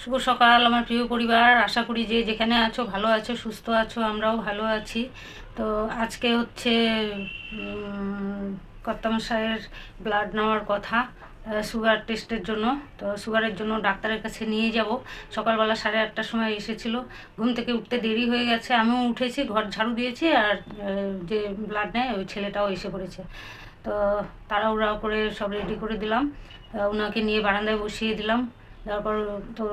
শুভ সকাল আমার প্রিয় পরিবার, আশা করি যে যেখানে আছো ভালো আছো, সুস্থ আছো। আমরাও ভালো আছি। তো আজকে হচ্ছে কর্তামশাইয়ের ব্লাড নেওয়ার কথা, সুগার টেস্টের জন্য। তো সুগারের জন্য ডাক্তারের কাছে নিয়ে যাব। সকালবেলা 8:30টার সময় এসেছিলো। ঘুম থেকে উঠতে দেরি হয়ে গেছে, আমিও উঠেছি, ঘর ঝাড়ু দিয়েছি, আর যে ব্লাড নেয় ওই ছেলেটাও এসে পড়েছে। তো তাড়াহুড়া করে সব রেডি করে দিলাম, ওনাকে নিয়ে বারান্দায় বসিয়ে দিলাম। তারপর তো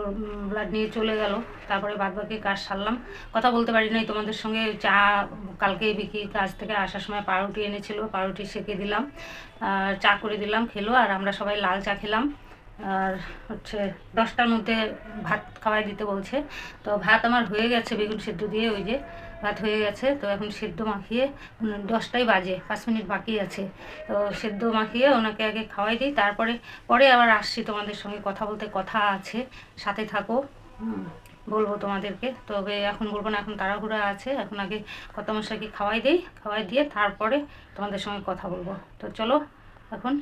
ব্লাড নিয়ে চলে গেল। তারপরে বাদবাকি কাজ সারলাম। কথা বলতে পারি নাই তোমাদের সঙ্গে। চা কালকে বিকি কাজ থেকে আসার সময় পাউরুটি এনেছিল, পাউরুটি সেঁকে দিলাম, আর চা করে দিলাম, খেলো। আর আমরা সবাই লাল চা খেলাম। আর হচ্ছে 10টার মধ্যে ভাত খাওয়াই দিতে বলছে। তো ভাত আমার হয়ে গেছে বেগুন সেদ্ধ দিয়ে, ওই যে ভাত হয়ে গেছে। তো এখন সেদ্ধ মাখিয়ে 10টাই বাজে, 5 মিনিট বাকি আছে। তো সেদ্ধ মাখিয়ে ওনাকে আগে খাওয়াই দিই, তারপরে আবার আসছি তোমাদের সঙ্গে কথা বলতে। কথা আছে, সাথে থাকো। বলবো তোমাদেরকে, তবে এখন বলবো না, এখন তাড়াহুড়া আছে। এখন আগে কর্তামশাইকে খাওয়াই দিই, খাওয়াই দিয়ে তারপরে তোমাদের সঙ্গে কথা বলবো। তো চলো এখন।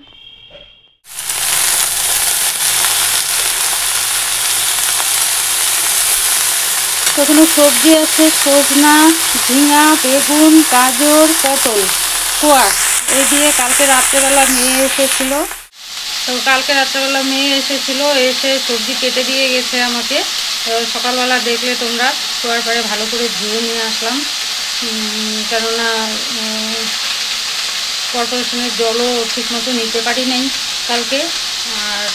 তো কোনো সবজি আছে, সজনা, ঝিঙা, বেগুন, গাজর, পটল, কোয়াশ। এই দিয়ে কালকে রাত্রেবেলা মেয়ে এসেছিল। তো কালকে রাত্রেবেলা মেয়ে এসেছিল, এসে সবজি কেটে দিয়ে গেছে আমাকে। তো সকালবেলা দেখলে তোমরা, শোয়ার পরে ভালো করে ধুয়ে নিয়ে আসলাম। কেননা কর্পোরেশনের জলও ঠিকমতো নিতে পারি নাই কালকে, আর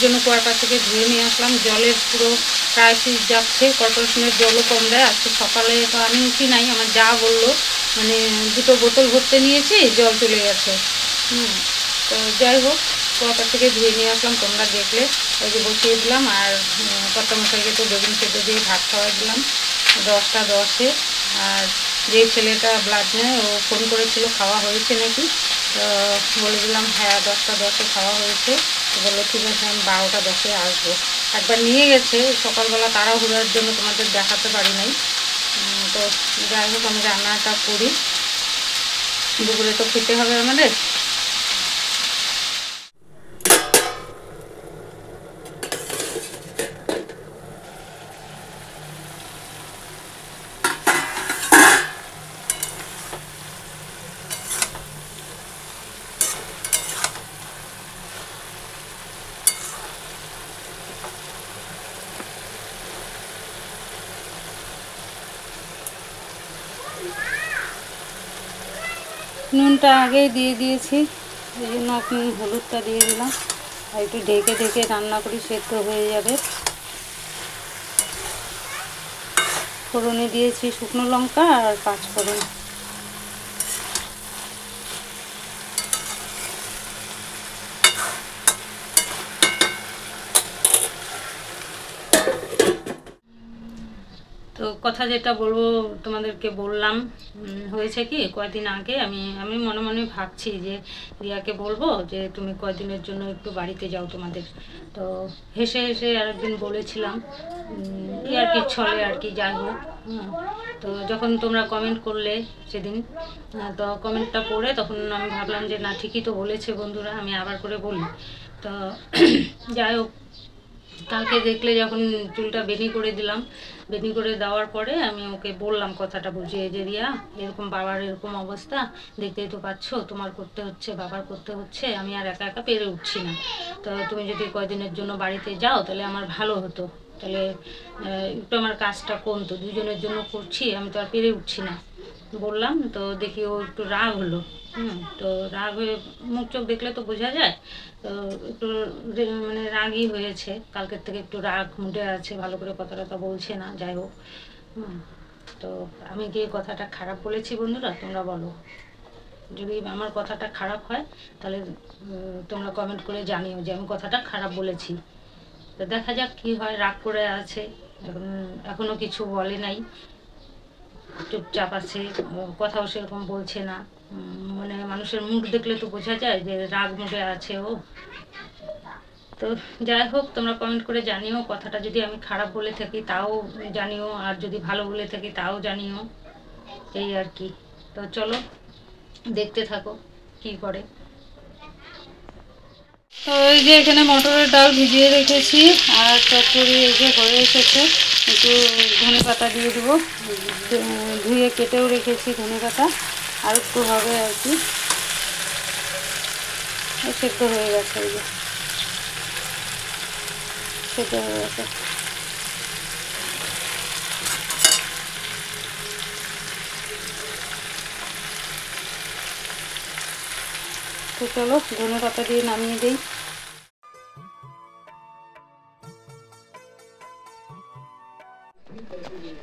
জন্য কুয়ার কাছ থেকে ধুয়ে নিয়ে আসলাম। জলের পুরো ক্রাইসিস যাচ্ছে, কর্পোরেশনের জলও কম দেয়। আজকে সকালে তো আমি উঠি নাই, আমার যা বললো, মানে 2টো বোতল ভরতে নিয়েছি, জল চলে গেছে। তো যাই হোক, কুয়ার কাছ থেকে ধুয়ে নিয়ে আসলাম, তোমরা দেখলে। ওই যে বসিয়ে দিলাম, আর কর্তামশাইকে তো বেগুন সেদ্ধ দিয়ে ভাত খাওয়াই দিলাম 10টা 10-এ। আর যে ছেলেটা ব্লাড নেয় ও ফোন করেছিল খাওয়া হয়েছে নাকি। তো বলে দিলাম হ্যাঁ 10টা 10-এ খাওয়া হয়েছে। তো বললো ঠিক আছে, আমি 12টা 10-এ আসবো। একবার নিয়ে গেছে সকালবেলা, তাড়াহুড়ার জন্য তোমাদের দেখাতে পারি নাই। তো যাই হোক, আমি রান্নাটা করি, দুপুরে তো খেতে হবে আমাদের। নুনটা আগেই দিয়ে দিয়েছি, এই জন্য এখন হলুদটা দিয়ে দিলাম। আর একটু ঢেকে ঢেকে রান্না করি, সেদ্ধ হয়ে যাবে। ফোড়নে দিয়েছি শুকনো লঙ্কা আর 5 ফোড়ন। তো কথা যেটা বলবো তোমাদেরকে বললাম, হয়েছে কি, কয়েকদিন আগে আমি মনে মনে ভাবছি যে রিয়াকে বলবো যে তুমি কয়েকদিনের জন্য একটু বাড়িতে যাও তোমাদের। তো হেসে হেসে আরেকদিন বলেছিলাম, আর কি ছলে আর কি, যাই হোক। তো যখন তোমরা কমেন্ট করলে সেদিন, তো কমেন্টটা পড়ে তখন আমি ভাবলাম যে না, ঠিকই তো বলেছে বন্ধুরা, আমি আবার করে বলি। তো যাই হোক, কালকে দেখলে যখন চুলটা বেনি করে দিলাম, বেনি করে দেওয়ার পরে আমি ওকে বললাম কথাটা বুঝিয়ে যে রিয়া, এরকম বাবার এরকম অবস্থা, দেখতেই তো পাচ্ছ, তোমার করতে হচ্ছে, বাবার করতে হচ্ছে, আমি আর একা একা পেরে উঠছি না। তো তুমি যদি কয়দিনের জন্য বাড়িতে যাও তাহলে আমার ভালো হতো, তাহলে একটু আমার কাজটা কমতো। দুজনের জন্য করছি, আমি তো আর পেরে উঠছি না বললাম। তো দেখি ও একটু রাগ হলো। তো রাগ হয়ে, মুখ চোখ দেখলে তো বোঝা যায়। তো একটু মানে রাগই হয়েছে, কালকের থেকে একটু রাগ মুডে আছে, ভালো করে কথা টথা বলছে না। যাই হোক, তো আমি কি কথাটা খারাপ বলেছি বন্ধুরা, তোমরা বলো। যদি আমার কথাটা খারাপ হয় তাহলে তোমরা কমেন্ট করে জানিও যে আমি কথাটা খারাপ বলেছি। তো দেখা যাক কি হয়। রাগ করে আছে, এখনো কিছু বলে নাই, চুপচাপ আছে, কথাও সেরকম বলছে না। মানে মানুষের মুখ দেখলে তো বোঝা যায় যে রাগ মুখে আছে ও। তো যাই হোক, তোমরা কমেন্ট করে জানিও, কথাটা যদি আমি খারাপ বলে থাকি তাও জানিও, আর যদি ভালো বলে থাকি তাও জানিও, এই আর কি। তো চলো দেখতে থাকো কি করে। তো এই যে এখানে মটরের ডাল ভিজিয়ে রেখেছি, আর চচ্চড়ি এই যে হয়ে এসেছে। একটু ধনে পাতা দিয়ে দেবো, ধুয়ে কেটেও রেখেছি ধনে পাতা, আর একটু হবে আর কি। সেদ্ধ হয়ে গেছে, এই যে সেদ্ধ হয়ে গেছে। তো চলো ধনে পাতা দিয়ে নামিয়ে দিই।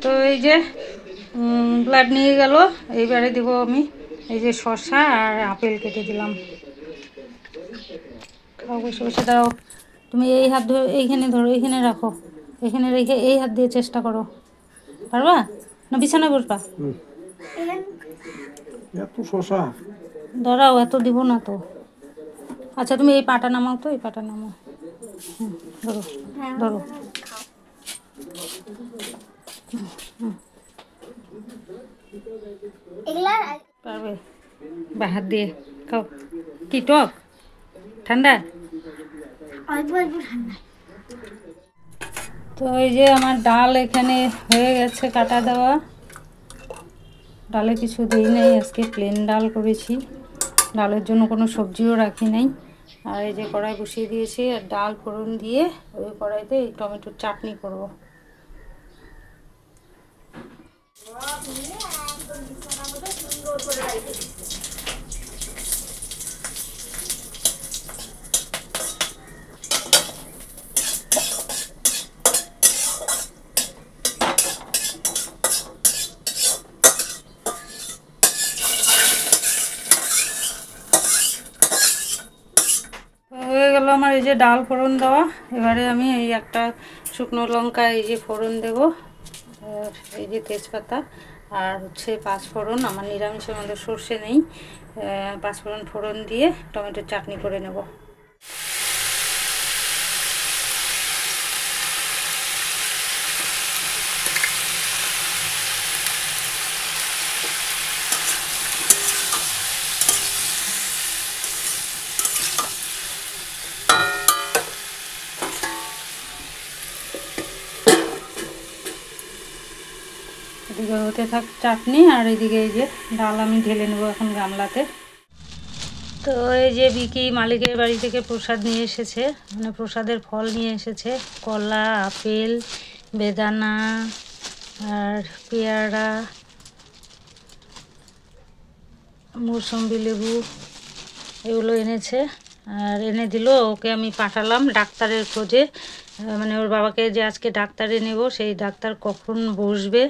তো এই যে ব্লাড নিয়ে গেল, এইবারে দেবো আমি এই যে শসা আর আপেল কেটে দিলাম। খাও, বসে বসে দাও। তুমি এই হাত ধরে এইখানে ধরো, এইখানে রাখো, এখানে রেখে এই হাত দিয়ে চেষ্টা করো। পারবা না? বিছানায় বসবা? এত শশা ধরাও, এত দিব না তো। আচ্ছা তুমি এই পাটা নামাও, তো এই পাটা নামাও। ধরো ধরো। পারবে? বা হাত দিয়ে খাও। কি টক? ঠান্ডা? তো এই যে আমার ডাল এখানে হয়ে গেছে কাটা দেওয়া। ডালে কিছু দিই নাই, আজকে প্লেন ডাল করেছি, ডালের জন্য কোনো সবজিও রাখি নাই। আর এই যে কড়াই বসিয়ে দিয়েছি, আর ডাল ফোড়ন দিয়ে ওই কড়াইতে এই টমেটোর চাটনি করব। হয়ে গেল আমার এই যে ডাল ফোড়ন দেওয়া। এবারে আমি এই একটা শুকনো লঙ্কা এই যে ফোড়ন দেব, আর এই যে তেজপাতা, আর হচ্ছে পাঁচফোড়ন। আমার নিরামিষের মধ্যে সর্ষে নেই, পাঁচফোড়ন ফোড়ন দিয়ে টমেটোর চাটনি করে নেব। এদিকে হতে থাক চাটনি, আর এদিকে এই যে ডাল আমি ঢেলে নেবো এখন গামলাতে। তো এই যে বিকি মালিকের বাড়ি থেকে প্রসাদ নিয়ে এসেছে, মানে প্রসাদের ফল নিয়ে এসেছে। কলা, আপেল, বেদানা, আর পেয়ারা, মৌসম্বি লেবু, এগুলো এনেছে। আর এনে দিল, ওকে আমি পাঠালাম ডাক্তারের খোঁজে। মানে ওর বাবাকে যে আজকে ডাক্তারে নেব, সেই ডাক্তার কখন বসবে,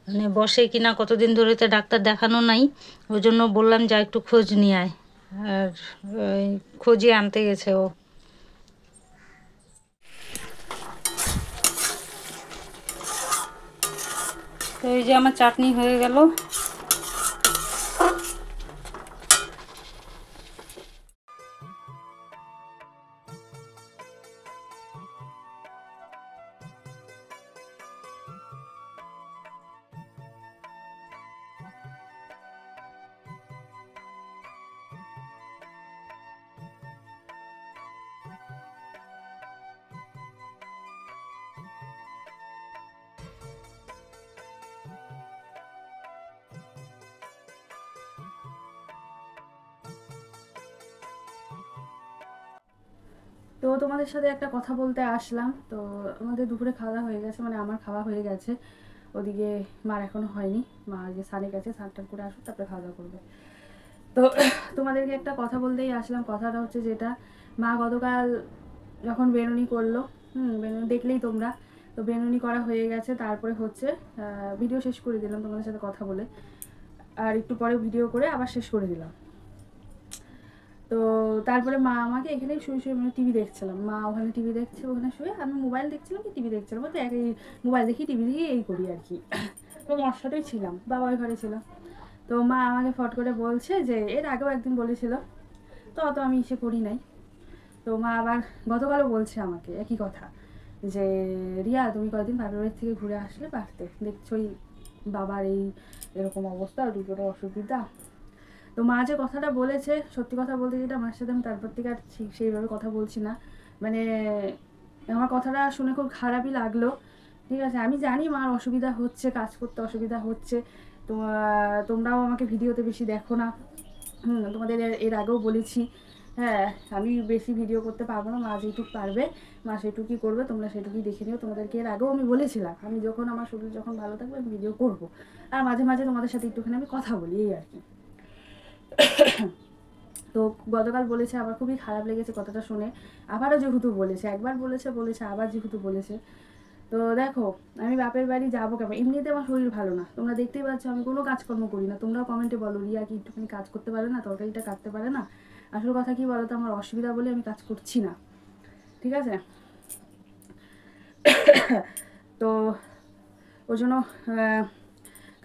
মানে বসে কিনা, কতদিন ধরে তো ডাক্তার দেখানো নাই। ওই জন্য বললাম যা একটু খোঁজ নিয়ে আয়। আর ওই খোঁজই আনতে গেছে ও। তো এই যে আমার চাটনি হয়ে গেল। তো তোমাদের সাথে একটা কথা বলতে আসলাম। তো আমাদের দুপুরে খাওয়া হয়ে গেছে, মানে আমার খাওয়া হয়ে গেছে, ওদিকে মার এখনো হয়নি। মা যে স্নানে গেছে, স্নান টান করে আসুক, তারপরে খাওয়া দাওয়া করবে। তো তোমাদেরকে একটা কথা বলতেই আসলাম। কথাটা হচ্ছে যেটা, মা গতকাল যখন বেনুনি করলো, বেনুনি দেখলেই তোমরা, তো বেনুনি করা হয়ে গেছে। তারপরে হচ্ছে ভিডিও শেষ করে দিলাম তোমাদের সাথে কথা বলে, আর একটু পরে ভিডিও করে আবার শেষ করে দিলাম। তো তারপরে মা আমাকে এখানেই শুয়ে শুয়ে, মানে টিভি দেখছিলাম, মা ওখানে টিভি দেখছে, ওখানে শুয়ে আমি মোবাইল দেখছিলাম কি টিভি দেখছিলাম, বলতে একই মোবাইল দেখি টিভি দেখি এই করি আর কি। তো মার সাথেই ছিলাম, বাবা ওই ঘরে ছিল। তো মা আমাকে ফট করে বলছে যে, এর আগেও একদিন বলেছিল, তো অত আমি ইসে করি নাই। তো মা আবার গতকালও বলছে আমাকে একই কথা, যে রিয়া তুমি কয়েকদিন বাপের বাড়ির থেকে ঘুরে আসলে পারতে, দেখছোই বাবার এই এরকম অবস্থা, দুটোর অসুবিধা। তো মা যে কথাটা বলেছে, সত্যি কথা বলতে যেটা মার সাথে আমি তারপর থেকে আর ঠিক সেইভাবে কথা বলছি না। মানে আমার কথাটা শুনে খুব খারাপই লাগলো। ঠিক আছে, আমি জানি মার অসুবিধা হচ্ছে, কাজ করতে অসুবিধা হচ্ছে। তোমরাও আমাকে ভিডিওতে বেশি দেখো না। তোমাদের এর আগেও বলেছি, হ্যাঁ আমি বেশি ভিডিও করতে পারবো না, মা যেটুকু পারবে মা সেটুকুই করবে, তোমরা সেটুকুই দেখে নিও। তোমাদেরকে এর আগেও আমি বলেছিলাম আমি যখন আমার শরীর যখন ভালো থাকবে আমি ভিডিও করবো, আর মাঝে মাঝে তোমাদের সাথে একটুখানি আমি কথা বলি, এই আর কি। তো গতকাল বলেছে, আমার খুবই খারাপ লেগেছে কথাটা শুনে। আবারও যেহেতু বলেছে, একবার বলেছে আবার যেহেতু বলেছে, তো দেখো আমি বাপের বাড়ি যাবো কেমন? এমনিতে আমার শরীর ভালো না, তোমরা দেখতেই পাচ্ছ আমি কোনো কাজকর্ম করি না। তোমরাও কমেন্টে বলো রিয়া কি একটুখানি কাজ করতে পারে না, তরকারিটা কাটতে পারে না। আসল কথা কি বলো তো, আমার অসুবিধা বলে আমি কাজ করছি না, ঠিক আছে? তো ওই জন্য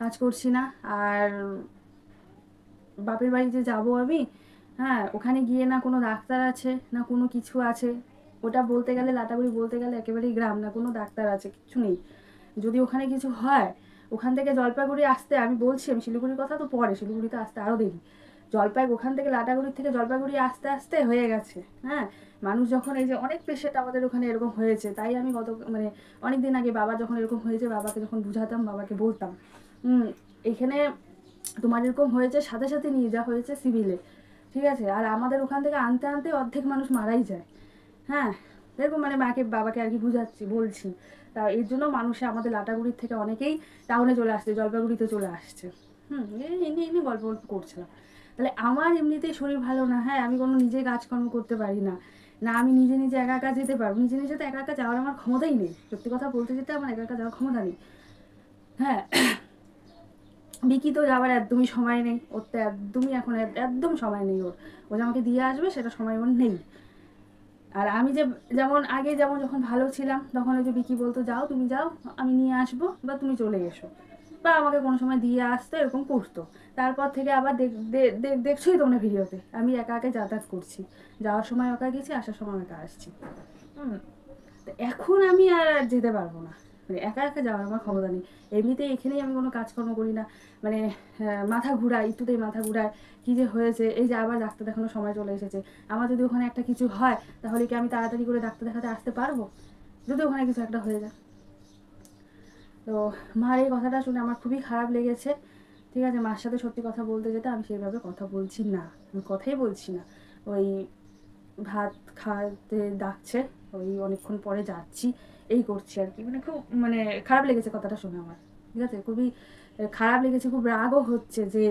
কাজ করছি না। আর বাপের বাড়ি যে যাবো আমি, হ্যাঁ ওখানে গিয়ে না কোনো ডাক্তার আছে না কোনো কিছু আছে। ওটা বলতে গেলে লাটাগুড়ি বলতে গেলে একেবারেই গ্রাম, না কোনো ডাক্তার আছে কিছু নেই। যদি ওখানে কিছু হয়, ওখান থেকে জলপাইগুড়ি আসতে, আমি বলছি আমি শিলিগুড়ির কথা তো পরে, শিলিগুড়িতে আসতে আরও দেরি। ওখান থেকে লাটাগুড়ির থেকে জলপাইগুড়ি আসতে আসতে হয়ে গেছে। হ্যাঁ মানুষ যখন এই যে অনেক পেশেন্ট আমাদের ওখানে এরকম হয়েছে, তাই আমি মানে অনেক দিন আগে বাবা যখন এরকম হয়েছে বাবাকে যখন বুঝাতাম, বাবাকে বলতাম এখানে তোমার এরকম হয়েছে, সাথে সাথে নিয়ে যাওয়া হয়েছে সিভিলে, ঠিক আছে? আর আমাদের ওখান থেকে আনতে আনতে অর্ধেক মানুষ মারাই যায়। হ্যাঁ এরকম মানে বাবাকে আর কি বলছি। তা এর জন্য মানুষে আমাদের লাটাগুড়ির থেকে অনেকেই টাউনে চলে আসছে, জলপাইগুড়িতে চলে আসছে। এমনি গল্প করছিলাম। তাহলে আমার এমনিতেই শরীর ভালো না, হ্যাঁ আমি কোনো নিজে কাজকর্ম করতে পারি না, না আমি নিজে নিজে একা একা যেতে পারবো, নিজে তো একা একা যাওয়ার আমার ক্ষমতাই নেই। সত্যি কথা বলতে যেতে আমার একা একা যাওয়ার ক্ষমতা নেই। হ্যাঁ বিকি তো যাওয়ার একদমই সময় নেই, ওর তো একদমই এখন একদম সময় নেই। ও যে আমাকে দিয়ে আসবে সেটা সময় ওর নেই। আর আমি যেমন আগে যখন ভালো ছিলাম তখন ওই যে বিকি বলতো যাও তুমি যাও আমি নিয়ে আসবো, বা তুমি চলে এসো, বা আমাকে কোনো সময় দিয়ে আসতো, এরকম করতো। তারপর থেকে আবার দেখছোই তোমরা ভিডিওতে আমি একা একা যাতায়াত করছি, যাওয়ার সময় একা গেছি, আসার সময় একা আসছি। তো এখন আমি আর যেতে পারবো না, মানে একা একা যাওয়ার আমার ক্ষমতা নেই। এমনিতেই এখানেই আমি কোনো কাজকর্ম করি না, মানে মাথা ঘুরায়, একটুতেই মাথা ঘুরায় কী যে হয়েছে। এই যে আবার ডাক্তার দেখানোর সময় চলে এসেছে, আমার যদি ওখানে একটা কিছু হয় তাহলে কি আমি তাড়াতাড়ি করে ডাক্তার দেখাতে আসতে পারবো যদি ওখানে কিছু একটা হয়ে যায়? তো মার এই কথাটা শুনে আমার খুবই খারাপ লেগেছে, ঠিক আছে? মার সাথে সত্যি কথা বলতে যেতে আমি সেইভাবে কথা বলছি না, আমি কথাই বলছি না। ওই ভাত খাওয়াতে ডাকছে, ওই অনেকক্ষণ পরে যাচ্ছি, এই করছি আর কি। মানে খুব মানে খারাপ লেগেছে কথাটা শুনে আমার, ঠিক আছে? খুবই খারাপ লেগেছে, খুব রাগও হচ্ছে যে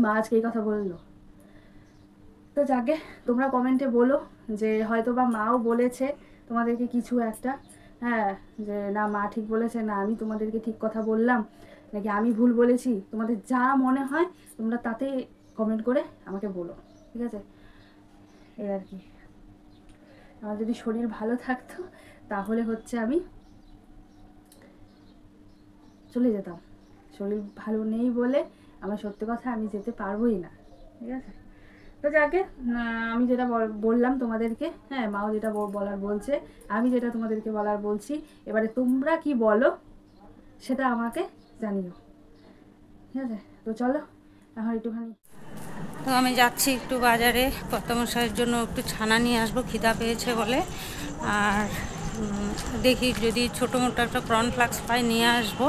মা আজকে এই কথা বললো। তো যাকে তোমরা কমেন্টে বলো যে হয়তো বা মাও বলেছে তোমাদেরকে কিছু একটা, হ্যাঁ যে না মা ঠিক বলেছে, না আমি তোমাদেরকে ঠিক কথা বললাম, নাকি আমি ভুল বলেছি। তোমাদের যা মনে হয় তোমরা তাতে কমেন্ট করে আমাকে বলো, ঠিক আছে? এই আর কি। আমার যদি শরীর ভালো থাকতো তাহলে হচ্ছে আমি চলে যেতাম, শরীর ভালো নেই বলে আমার সত্যি কথা আমি যেতে পারবোই না, ঠিক আছে? তো যাকে আমি যেটা বললাম তোমাদেরকে, হ্যাঁ মাও যেটা বলার বলছে, আমি যেটা তোমাদেরকে বলার বলছি, এবারে তোমরা কি বলো সেটা আমাকে জানিও, ঠিক আছে? তো চলো এখন একটুখানি। তো আমি যাচ্ছি একটু বাজারে, কর্তামশাইয়ের জন্য একটু ছানা নিয়ে আসবো, খিদা পেয়েছে বলে। আর দেখি যদি ছোটো মোটো একটা কর্নফ্লাক্স পাই নিয়ে আসবো,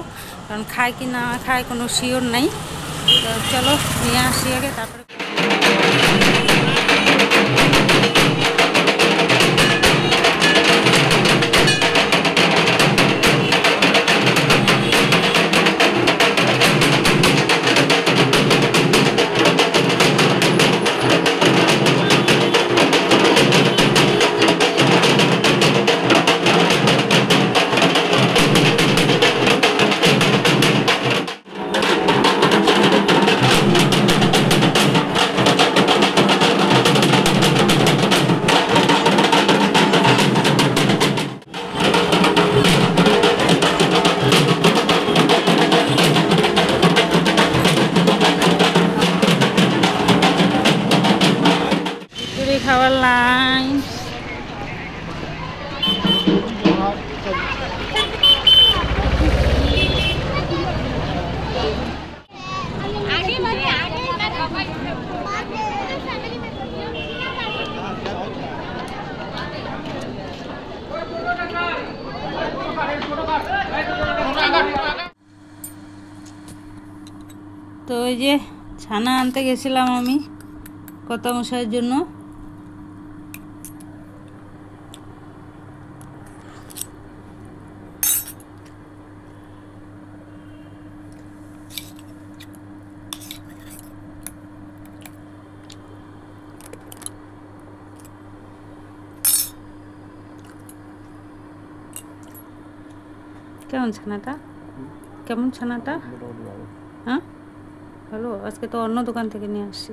কারণ খায় কি না খায় কোনো শিওর নাই। তো চলো নিয়ে আসি আগে, তারপরে তো ওই যে ছানা আনতে গেছিলাম আমি কর্তামশাইয়ের জন্য। কেমন ছানাটা, কেমন ছানাটা? হ্যাঁ ভালো। আজকে তো অন্য দোকান থেকে নিয়ে আসছি।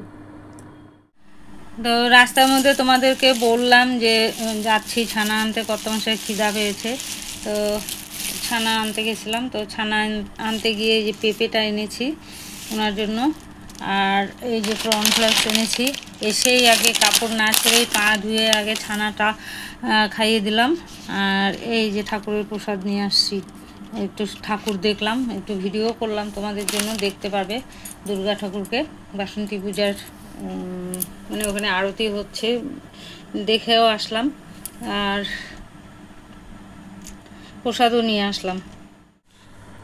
তো রাস্তার মধ্যে তোমাদেরকে বললাম যে যাচ্ছি ছানা আনতে, কর্তামশাই খিদা পেয়েছে। তো ছানা আনতে গেছিলাম। তো ছানা আনতে গিয়ে যে পেঁপেটা এনেছি ওনার জন্য, আর এই যে কর্নফ্লেক্স এনেছি। এসেই আগে কাপড় না ছেড়েই পা ধুয়ে আগে ছানাটা খাইয়ে দিলাম। আর এই যে ঠাকুরের প্রসাদ নিয়ে আসছি, একটু ঠাকুর দেখলাম, একটু ভিডিও করলাম তোমাদের জন্য, দেখতে পারবে দুর্গা ঠাকুরকে। বাসন্তী পূজার মানে ওখানে আরতি হচ্ছে, দেখেও আসলাম আর প্রসাদও নিয়ে আসলাম।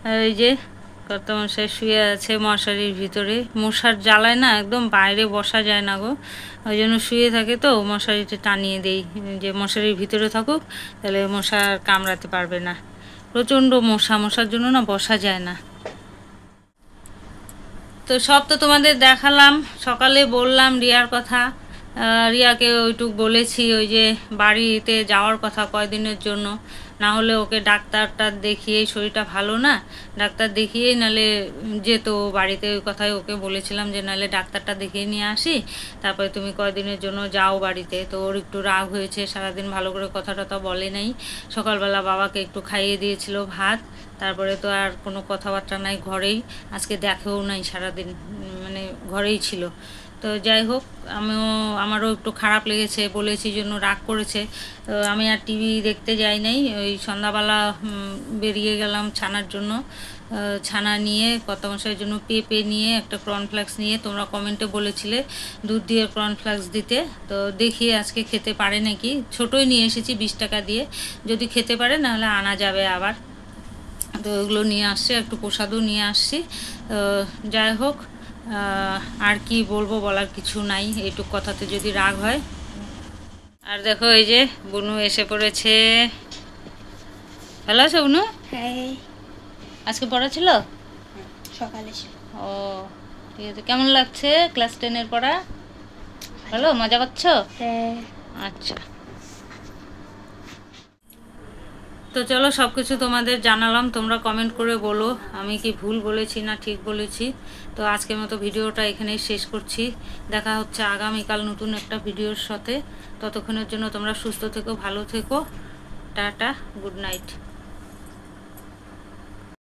আর এই যে কর্তামশাই শুয়ে আছে মশারির ভিতরে, মশার জ্বালায় না একদম বাইরে বসা যায় না গো, ওই জন্য শুয়ে থাকে। তো মশারিটা টানিয়ে দেই যে মশারির ভিতরে থাকুক, তাহলে মশা আর কামড়াতে পারবে না। প্রচণ্ড মশার জন্য না বসা যায় না। তো সব তো তোমাদের দেখালাম, সকালে বললাম রিয়ার কথা। রিয়াকে ওইটুক বলেছি ওই যে বাড়িতে যাওয়ার কথা কয়দিনের জন্য, না হলে ওকে ডাক্তারটা দেখিয়েই, শরীরটা ভালো না, ডাক্তার দেখিয়েই নালে যেত বাড়িতে। ওই কথাই ওকে বলেছিলাম যে নালে ডাক্তারটা দেখিয়ে নিয়ে আসি, তারপরে তুমি কয়দিনের জন্য যাও বাড়িতে। তো ওর একটু রাগ হয়েছে, সারাদিন ভালো করে কথা টথা বলে নাই। সকালবেলা বাবাকে একটু খাইয়ে দিয়েছিল ভাত, তারপরে তো আর কোনো কথাবার্তা নাই, ঘরেই আজকে দেখেও নাই, সারাদিন মানে ঘরেই ছিল। তো যাই হোক, আমারও একটু খারাপ লেগেছে, বলেছি জন্য রাগ করেছে। তো আমি আর টিভি দেখতে যাই নাই, ওই সন্ধ্যাবেলা বেরিয়ে গেলাম ছানার জন্য। ছানা নিয়ে, কর্তামশাইয়ের জন্য পেঁপে নিয়ে, একটা কর্নফ্লেক্স নিয়ে, তোমরা কমেন্টে বলেছিলে দুধ দিয়ে কর্নফ্লেক্স দিতে। তো দেখি আজকে খেতে পারে নাকি, ছোটোই নিয়ে এসেছি 20 টাকা দিয়ে, যদি খেতে পারে নাহলে আনা যাবে আবার। তো ওগুলো নিয়ে আসছে, একটু প্রসাদও নিয়ে আসছি। যাই হোক, আর কি বলবো, বলার কিছু নাই, এইটুক কথাতে যদি রাগ হয়। আর দেখো এই যে বুনু এসে পড়েছে। ভালো আছো বুনু? হ্যাঁ, আজকে পড়া ছিল? সকালে ছিল। ও ঠিক আছে। কেমন লাগছে ক্লাস 10-এর পড়া? ভালো, মজা পাচ্ছ? হ্যাঁ। আচ্ছা, তো চলো সব কিছু তোমাদের জানালাম, তোমরা কমেন্ট করে বলো আমি কি ভুল বলেছি না ঠিক বলেছি। তো আজকের মতো ভিডিওটা এখানেই শেষ করছি। দেখা হচ্ছে আগামীকাল নতুন একটা ভিডিওর সাথে। ততক্ষণের জন্য তোমরা সুস্থ থেকো, ভালো থেকো। Tata, good night.